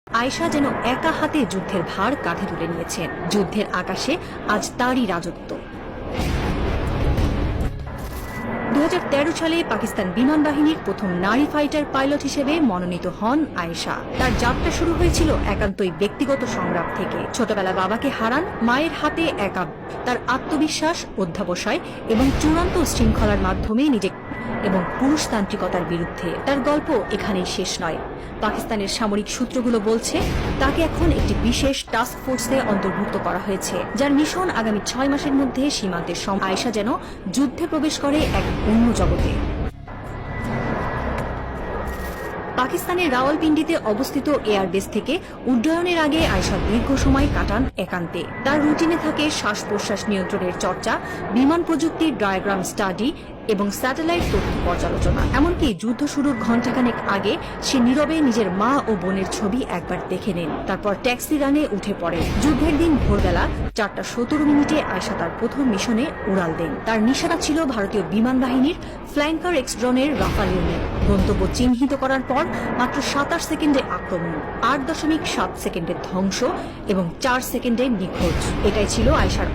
আয়েশা যেন একা হাতে যুদ্ধের ভার কাঁধে তুলে নিয়েছেন। যুদ্ধের আকাশে আজ তারই রাজত্ব। 2013 সালে পাকিস্তান বিমান বাহিনীর প্রথম নারী ফাইটার পাইলট হিসেবে মনোনীত হন আয়েশা। তার যাত্রা শুরু হয়েছিল একান্তই ব্যক্তিগত সংগ্রাম থেকে। ছোটবেলা বাবাকে হারান, মায়ের হাতে একা। তার আত্মবিশ্বাস, অধ্যাবসায় এবং চূড়ান্ত শৃঙ্খলার মাধ্যমে নিজেকে এবং পুরুষতান্ত্রিকতার বিরুদ্ধে তার গল্প এখানেই শেষ নয়। পাকিস্তানের সামরিক সূত্রগুলো বলছে তাকে এখন একটি বিশেষ টাস্ক ফোর্সে অন্তর্ভুক্ত করা হয়েছে, যার মিশন আগামী 6 মাসের মধ্যে সীমান্তের আয়েশা যেন যুদ্ধে প্রবেশ করে এক অন্য জগতে। পাকিস্তানের রাওয়ালপিন্ডিতে অবস্থিত এয়ারবেস থেকে উড্ডয়নের আগে আয়েশা দীর্ঘ সময় কাটান একান্তে। তার রুটিনে থাকে শ্বাস প্রশ্বাস নিয়ন্ত্রণের চর্চা, বিমান প্রযুক্তির ডায়াগ্রাম স্টাডি এবং স্যাটেলাইট তথ্য পর্যালোচনা। এমনকি যুদ্ধ শুরুর ঘণ্টাখানেক আগে সে নীরবে নিজের মা ও বোনের ছবি একবার দেখে নেন, তারপর ট্যাক্সি রানে উঠে পড়ে। যুদ্ধের দিন ভোরবেলা 4:17 আয়েশা তার প্রথম মিশনে উড়াল দেন। তার নিশানা ছিল ভারতীয় বিমান বাহিনীর ফ্ল্যাঙ্কার এক্সড্রনের রাফাল ইউনিট। গন্তব্য চিহ্নিত করার পর মাত্র 27 সেকেন্ডে আক্রমণ, 8.7 সেকেন্ডে ধ্বংস এবং 4 সেকেন্ডে নিখোঁজ। এটাই ছিল আয়েশার